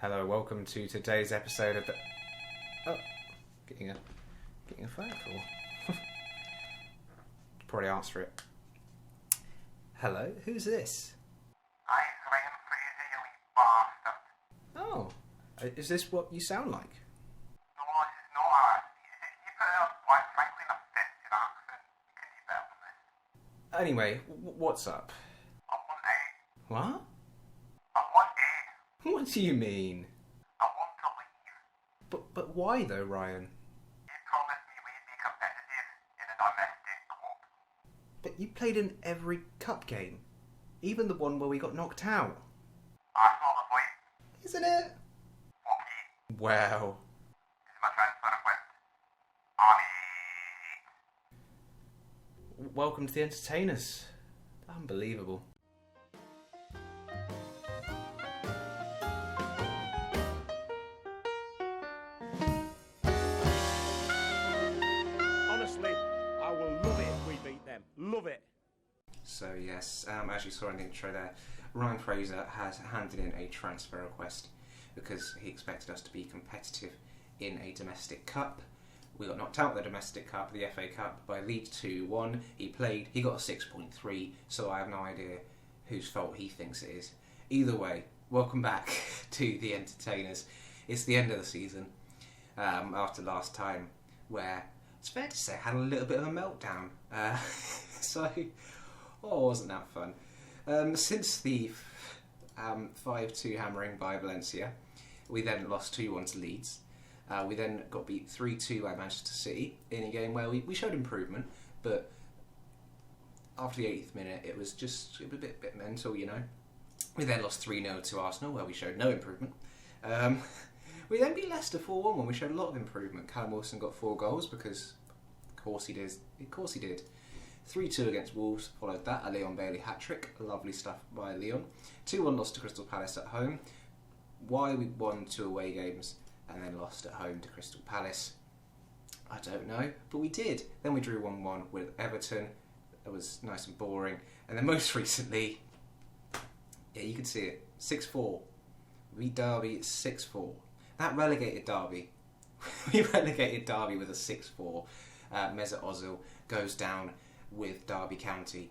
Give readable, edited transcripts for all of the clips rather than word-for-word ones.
Hello, welcome to today's episode of the... Oh, getting a phone call. Probably answer it. Hello, who's this? I Graham Fraser, you bastard. Oh, is this what you sound like? No, this is not ours. You put out, quite frankly, an offensive accent. You can do better than this. Anyway, what's up? I want A. What? I want A. What do you mean? I want to leave. But why though, Ryan? You promised me we'd be competitive in a domestic club. But you played in every cup game. Even the one where we got knocked out. That's not the point. Isn't it? Okay. Well... This is my transfer request. Welcome to the entertainers. Unbelievable. Honestly, I will love it if we beat them. Love it. So yes, as you saw in the intro there, Ryan Fraser has handed in a transfer request because he expected us to be competitive in a domestic cup. We got knocked out of the domestic cup, the FA Cup, by Leeds 2-1. He got a 6.3, so I have no idea whose fault he thinks it is. Either way, welcome back to the entertainers. It's the end of the season, after last time, where it's fair to say I had a little bit of a meltdown. Wasn't that fun? Since the 5-2 hammering by Valencia, we then lost 2-1 to Leeds. We then got beat 3-2 by Manchester City in a game where we showed improvement, but after the 80th minute it was a bit mental, you know. We then lost 3-0 to Arsenal where we showed no improvement. We then beat Leicester 4-1 when we showed a lot of improvement. Callum Wilson got 4 goals because of course he did. 3-2 against Wolves followed that, a Leon Bailey hat-trick. Lovely stuff by Leon. 2-1 loss to Crystal Palace at home. Why we won 2 away games and then lost at home to Crystal Palace, I don't know, but we did. Then we drew 1-1 with Everton. It was nice and boring. And then most recently, yeah, you can see it, 6-4. We beat Derby 6-4. That relegated Derby. We relegated Derby with a 6-4. Mesut Ozil goes down with Derby County.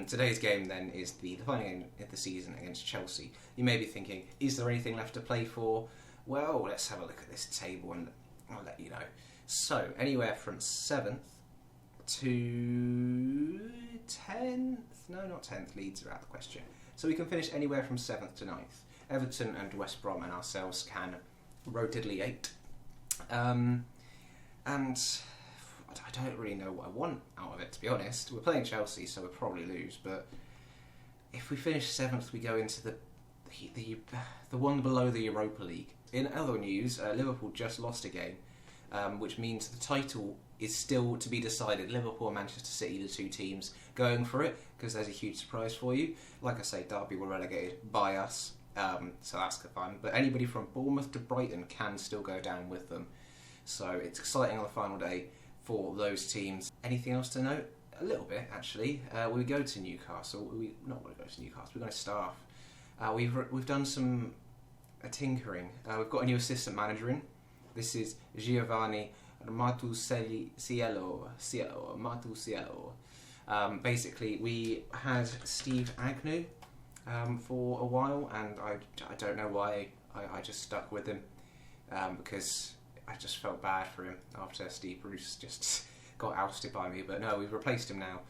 Today's game then is the final game of the season against Chelsea. You may be thinking, is there anything left to play for? Well, let's have a look at this table and I'll let you know. So, anywhere from 7th to 10th? No, not 10th. Leeds are out of the question. So we can finish anywhere from 7th to 9th. Everton and West Brom and ourselves can rotately 8. And I don't really know what I want out of it, to be honest. We're playing Chelsea, so we'll probably lose. But if we finish 7th, we go into the one below the Europa League. In other news, Liverpool just lost a game, which means the title is still to be decided. Liverpool and Manchester City, the 2 teams going for it, because there's a huge surprise for you. Like I say, Derby were relegated by us, so that's fun. But anybody from Bournemouth to Brighton can still go down with them. So it's exciting on the final day for those teams. Anything else to note? A little bit, actually. We go to Newcastle. We're not going to go to Newcastle. We're going to Staff. We've done some tinkering. We've got a new assistant manager in. This is Giovanni Matusiello. Basically, we had Steve Agnew for a while, and I don't know why I just stuck with him, because I just felt bad for him after Steve Bruce just got ousted by me. But no, we've replaced him now.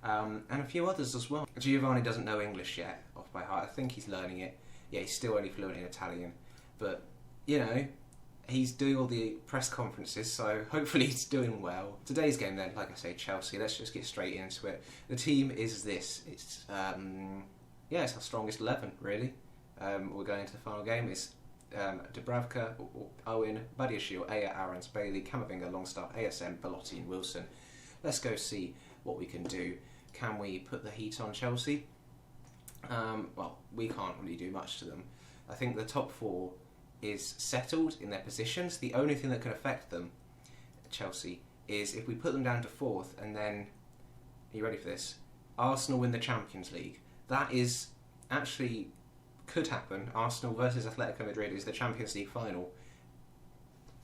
And a few others as well. Giovanni doesn't know English yet, off by heart. I think he's learning it. Yeah, he's still only fluent in Italian. But, you know, he's doing all the press conferences, so hopefully he's doing well. Today's game then, like I say, Chelsea. Let's just get straight into it. The team is this. It's our strongest 11, really. We're going into the final game. It's Dubravka, Owen, Badiashile, Aya, Aarons, Bailey, Camavinga, Longstaff, ASM, Belotti and Wilson. Let's go see what we can do. Can we put the heat on Chelsea? Well, we can't really do much to them. I think the top 4 is settled in their positions. The only thing that can affect them, Chelsea, is if we put them down to 4th and then, are you ready for this? Arsenal win the Champions League. That is actually could happen. Arsenal versus Atletico Madrid is the Champions League final.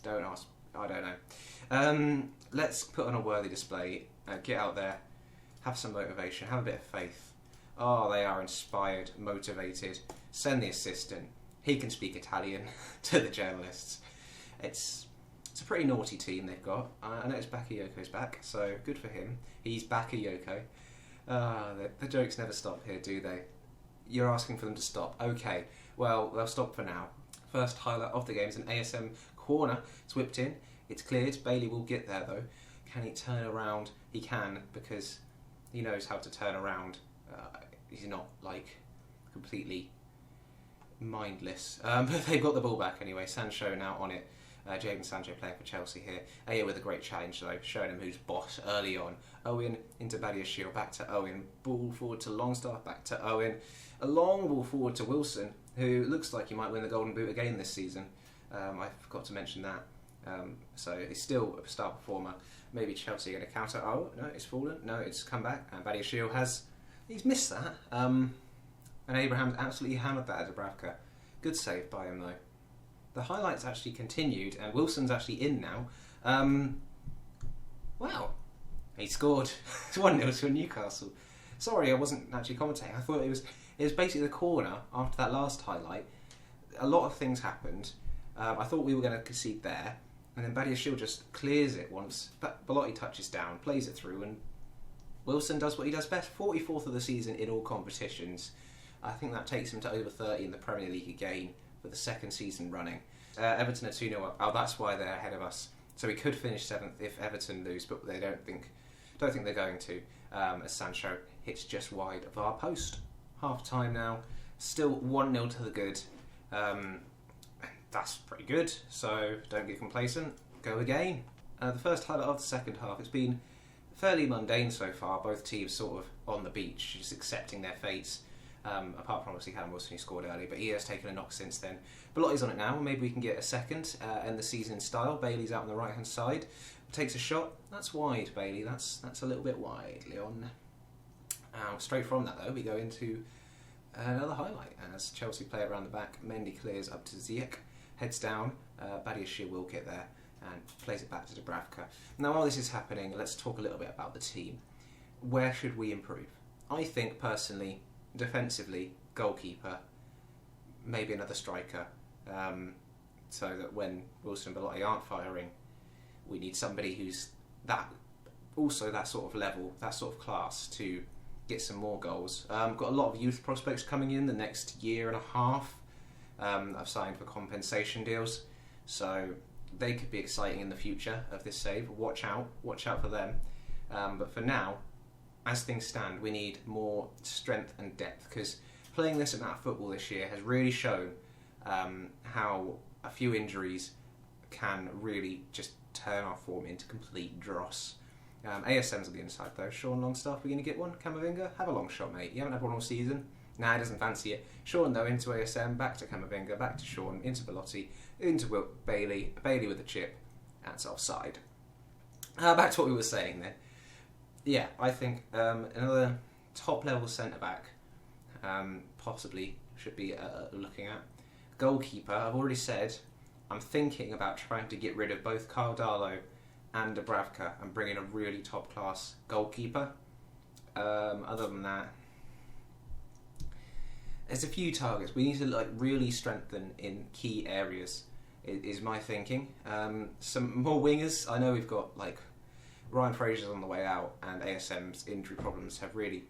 Don't ask. I don't know. Let's put on a worthy display. Get out there. Have some motivation. Have a bit of faith. Oh, they are inspired, motivated. Send the assistant. He can speak Italian to the journalists. It's a pretty naughty team they've got. I noticed Bakayoko's back, so good for him. He's Bakayoko. The jokes never stop here, do they? You're asking for them to stop. Okay, well, they'll stop for now. First highlight of the game is an ASM corner. It's whipped in. It's cleared. Bailey will get there, though. Can he turn around? He can, because he knows how to turn around. He's not, like, completely mindless. But they've got the ball back anyway. Sancho now on it. Jadon Sancho playing for Chelsea here. Aya with a great challenge though, showing him who's boss early on. Owen into Badiashile, back to Owen. Ball forward to Longstaff, back to Owen. A long ball forward to Wilson, who looks like he might win the Golden Boot again this season. I forgot to mention that. So he's still a star performer. Maybe Chelsea are going to counter. Oh, no, it's fallen. No, it's come back. And Badiashile he's missed that. And Abraham's absolutely hammered that at Dubravka. Good save by him though. The highlights actually continued, and Wilson's actually in now. Wow, he scored. It's 1-0 to Newcastle. Sorry, I wasn't actually commentating. I thought it was basically the corner after that last highlight. A lot of things happened. I thought we were going to concede there, and then Badiashile just clears it once. But Belotti touches down, plays it through, and Wilson does what he does best. 44th of the season in all competitions. I think that takes him to over 30 in the Premier League again, for the second season running. Everton are 2-0 up. Oh, that's why they're ahead of us. So we could finish 7th if Everton lose, but they don't think they're going to. As Sancho hits just wide of our post. Half time now. Still 1-0 to the good. That's pretty good. So don't get complacent. Go again. The first highlight of the second half. It's been fairly mundane so far. Both teams sort of on the beach, just accepting their fates. Apart from obviously Callum Wilson, who scored early, but he has taken a knock since then. Belotti's on it now. Maybe we can get a second, end the season in style. Bailey's out on the right hand side, takes a shot. That's wide, Bailey. That's a little bit wide, Leon. Straight from that though, we go into another highlight as Chelsea play around the back. Mendy clears up to Ziyech, heads down. Badiashile will get there and plays it back to Dubravka. Now, while this is happening, let's talk a little bit about the team. Where should we improve? I think personally, defensively, goalkeeper, maybe another striker, so that when Wilson and Belotti aren't firing, we need somebody who's that sort of level, that sort of class to get some more goals. Got a lot of youth prospects coming in the next year and a half. I've signed for compensation deals, so they could be exciting in the future of this save. Watch out for them. But for now, as things stand, we need more strength and depth, because playing this amount of football this year has really shown how a few injuries can really just turn our form into complete dross. ASM's on the inside though. Sean Longstaff, we're going to get one. Camavinga, have a long shot, mate. You haven't had one all season. Nah, he doesn't fancy it. Sean though, into ASM, back to Camavinga, back to Sean, into Belotti, into Bailey. Bailey with a chip. That's offside. Back to what we were saying then. Yeah, I think another top-level centre-back possibly should be looking at. Goalkeeper, I've already said, I'm thinking about trying to get rid of both Carl Darlow and Dubravka and bring in a really top-class goalkeeper. Other than that, there's a few targets. We need to really strengthen in key areas, is my thinking. Some more wingers. I know we've got Ryan Fraser's on the way out, and ASM's injury problems have really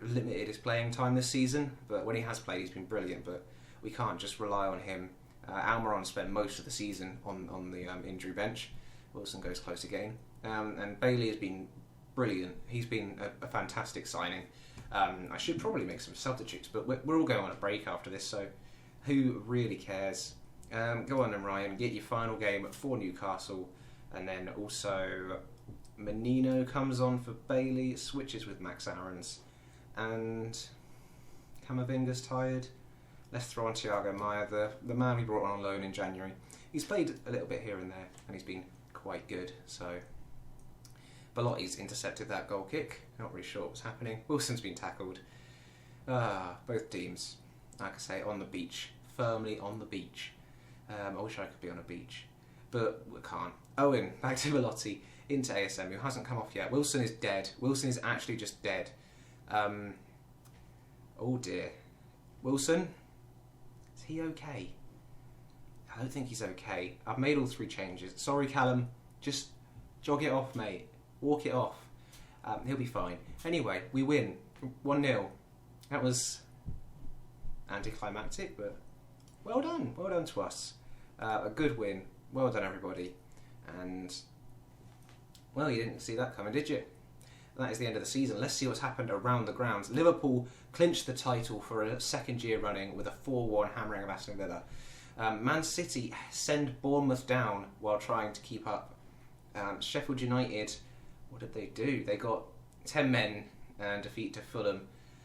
limited his playing time this season. But when he has played, he's been brilliant. But we can't just rely on him. Almiron spent most of the season on the injury bench. Wilson goes close again. And Bailey has been brilliant. He's been a fantastic signing. I should probably make some substitutes, but we're all going on a break after this, so who really cares? Go on then, Ryan. Get your final game for Newcastle. And then also Menino comes on for Bailey, switches with Max Aarons, and Camavinga's tired. Let's throw on Thiago Maia, the man we brought on loan in January. He's played a little bit here and there, and he's been quite good. So Belotti's intercepted that goal kick. Not really sure what's happening. Wilson's been tackled. Both teams, like I say, on the beach, firmly on the beach. I wish I could be on a beach, but we can't. Owen, back to Belotti, into ASM, who hasn't come off yet. Wilson is dead. Wilson is actually just dead. Oh dear. Wilson? Is he okay? I don't think he's okay. I've made all 3 changes. Sorry, Callum. Just jog it off, mate. Walk it off. He'll be fine. Anyway, we win. 1-0. That was anticlimactic, but well done. Well done to us. A good win. Well done, everybody. And, well, you didn't see that coming, did you? That is the end of the season. Let's see what's happened around the grounds. Liverpool clinched the title for a 2nd year running with a 4-1 hammering of Aston Villa. Man City send Bournemouth down while trying to keep up. Sheffield United, what did they do? They got 10 men and defeat to Fulham,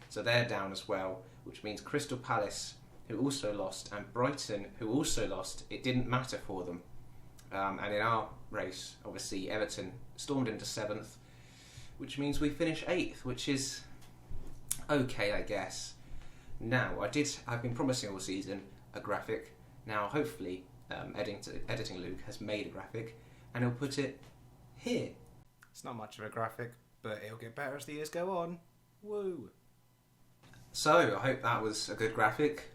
so they're down as well, which means Crystal Palace, who also lost, and Brighton, who also lost, it didn't matter for them. And in our race, obviously, Everton stormed into 7th, which means we finish 8th, which is okay, I guess. Now, I've been promising all season a graphic. Now, hopefully, editing Luke has made a graphic, and he'll put it here. It's not much of a graphic, but it'll get better as the years go on. Woo! So, I hope that was a good graphic.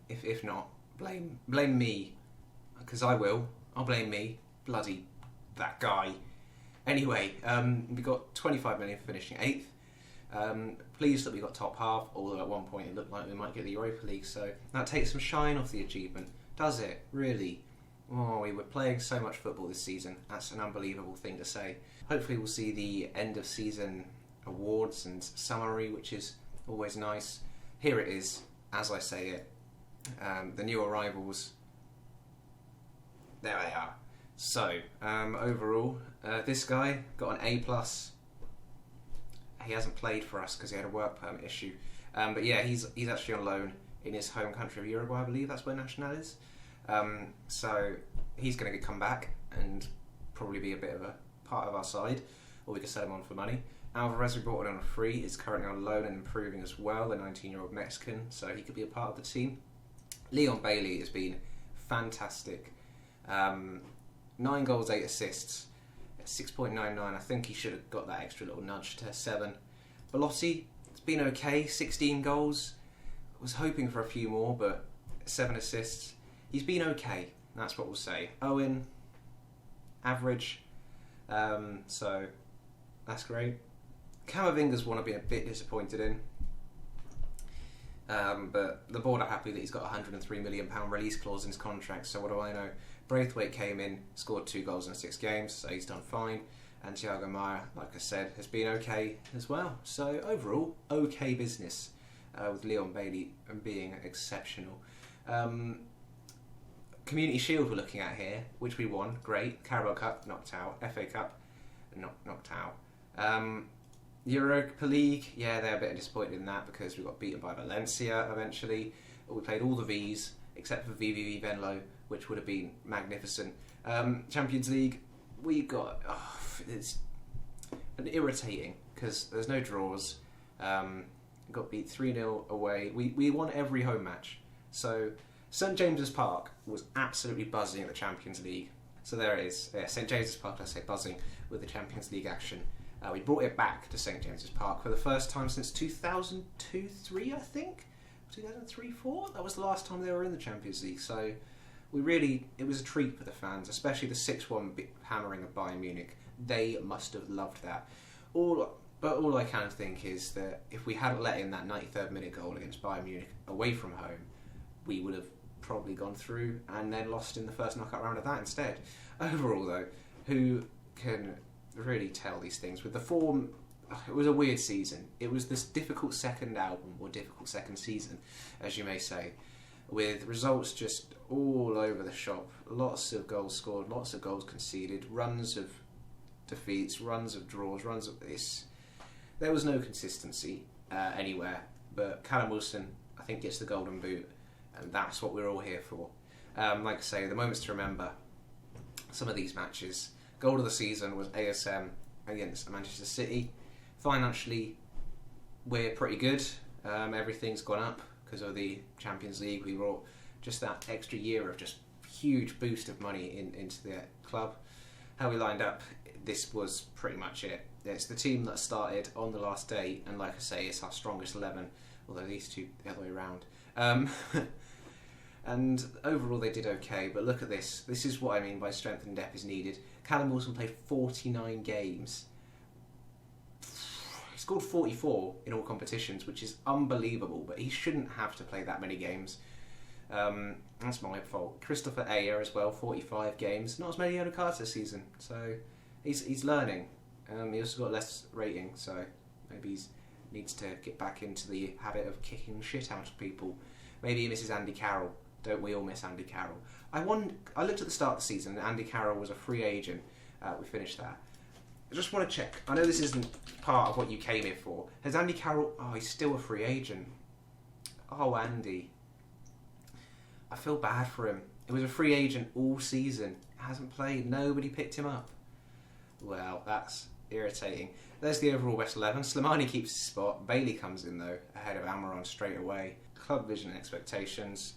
If not, blame me, because I will. I'll blame me. Bloody that guy. Anyway, we got 25 million for finishing 8th. Pleased that we got top half, although at one point it looked like we might get the Europa League, so that takes some shine off the achievement. Does it? Really? Oh, we were playing so much football this season. That's an unbelievable thing to say. Hopefully we'll see the end of season awards and summary, which is always nice. Here it is, as I say it. The new arrivals. There they are. So, overall, this guy got an A+. He hasn't played for us because he had a work permit issue. But yeah, he's actually on loan in his home country of Uruguay, I believe that's where Nacional is. So he's going to come back and probably be a bit of a part of our side, or we could sell him on for money. Alvarez, we brought in on a free, is currently on loan and improving as well, the 19-year-old Mexican, so he could be a part of the team. Leon Bailey has been fantastic. 9 goals, 8 assists, 6.99. I think he should have got that extra little nudge to 7. Belotti, it's been okay, 16 goals. I was hoping for a few more, but 7 assists. He's been okay, that's what we'll say. Owen, average, so that's great. Camavinga's one I've been a bit disappointed in. But the board are happy that he's got a £103 million release clause in his contract, so what do I know? Braithwaite came in, scored 2 goals in 6 games, so he's done fine. And Thiago Maia, like I said, has been okay as well. So overall, okay business, with Leon Bailey being exceptional. Community Shield we're looking at here, which we won, great. Carabao Cup, knocked out. FA Cup, knocked out. Europa League, yeah, they're a bit disappointed in that because we got beaten by Valencia eventually. We played all the Vs, except for VVV Venlo, which would have been magnificent. Champions League, we got... it's irritating because there's no draws. Got beat 3-0 away. We won every home match. So St James's Park was absolutely buzzing at the Champions League. So there it is. Yeah, St James's Park, I say, buzzing with the Champions League action. We brought it back to St James's Park for the first time since 2002-03, I think? 2003-04? That was the last time they were in the Champions League. So it was a treat for the fans, especially the 6-1 hammering of Bayern Munich. They must have loved that. But all I can think is that if we hadn't let in that 93rd minute goal against Bayern Munich away from home, we would have probably gone through and then lost in the first knockout round of that instead. Overall, though, who can really tell these things? With the form, it was a weird season. It was this difficult second album, or difficult second season, as you may say, with results just all over the shop. Lots of goals scored, lots of goals conceded, runs of defeats, runs of draws, runs of this. There was no consistency anywhere, but Callum Wilson, I think, gets the golden boot, and that's what we're all here for. Like I say, the moments to remember, some of these matches. Goal of the season was ASM against Manchester City. Financially, we're pretty good. Everything's gone up because of the Champions League. We brought just that extra year of just huge boost of money into the club. How we lined up, this was pretty much it. It's the team that started on the last day, and like I say, it's our strongest 11, although these two the other way around. And overall they did okay, but look at this. This is what I mean by strength and depth is needed. Callum Wilson played 49 games. He scored 44 in all competitions, which is unbelievable, but he shouldn't have to play that many games. That's my fault. Christopher Ayer as well, 45 games. Not as many yellow cards this season, so he's learning. He also got less rating, so maybe he needs to get back into the habit of kicking shit out of people. Maybe he misses Andy Carroll. Don't we all miss Andy Carroll? I looked at the start of the season, and Andy Carroll was a free agent. We finished that. I just want to check. I know this isn't part of what you came here for. Has Andy Carroll... Oh, he's still a free agent. Oh, Andy. I feel bad for him. He was a free agent all season. Hasn't played. Nobody picked him up. Well, that's irritating. There's the overall best 11. Slimani keeps his spot. Bailey comes in, though, ahead of Amaron straight away. Club vision and expectations.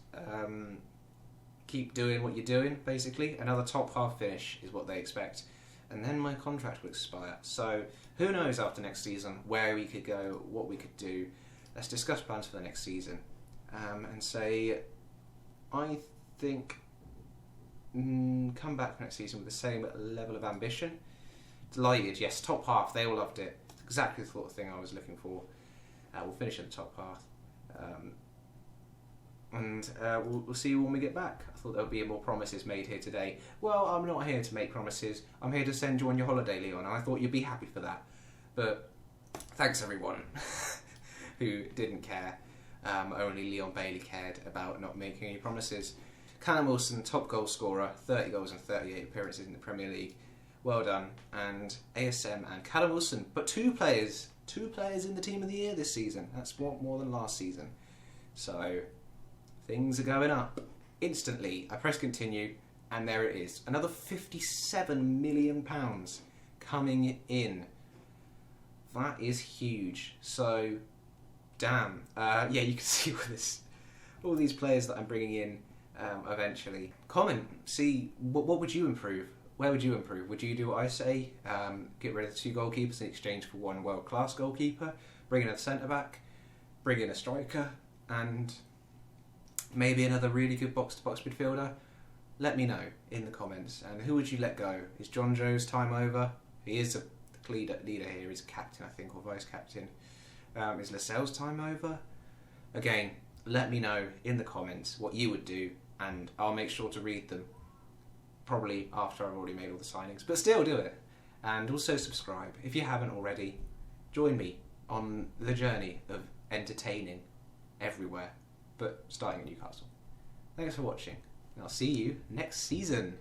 Keep doing what you're doing, basically. Another top half finish is what they expect. And then my contract will expire. So, who knows after next season where we could go, what we could do. Let's discuss plans for the next season. And say, I think, come back next season with the same level of ambition. Delighted, yes, top half, they all loved it. Exactly the sort of thing I was looking for. We'll finish at the top half. We'll see you when we get back. I thought there would be more promises made here today. Well, I'm not here to make promises. I'm here to send you on your holiday, Leon, and I thought you'd be happy for that. But thanks everyone who didn't care. Only Leon Bailey cared about not making any promises. Callum Wilson, top goal scorer, 30 goals and 38 appearances in the Premier League. Well done. And ASM and Callum Wilson, but two players in the team of the year this season. That's more than last season. So things are going up. Instantly, I press continue, and there it is. Another £57 million coming in. That is huge. So, damn. Yeah, you can see all these players that I'm bringing in eventually. Comment, see, what would you improve? Where would you improve? Would you do what I say? Get rid of the 2 goalkeepers in exchange for 1 world-class goalkeeper, bring in a centre-back, bring in a striker, and maybe another really good box-to-box midfielder? Let me know in the comments. And who would you let go? Is John Joe's time over? He is the leader here. He's a captain, I think, or vice-captain. Is Lascelles' time over? Again, let me know in the comments what you would do, and I'll make sure to read them. Probably after I've already made all the signings. But still do it. And also subscribe. If you haven't already, join me on the journey of entertaining everywhere, but starting at Newcastle. Thanks for watching, and I'll see you next season.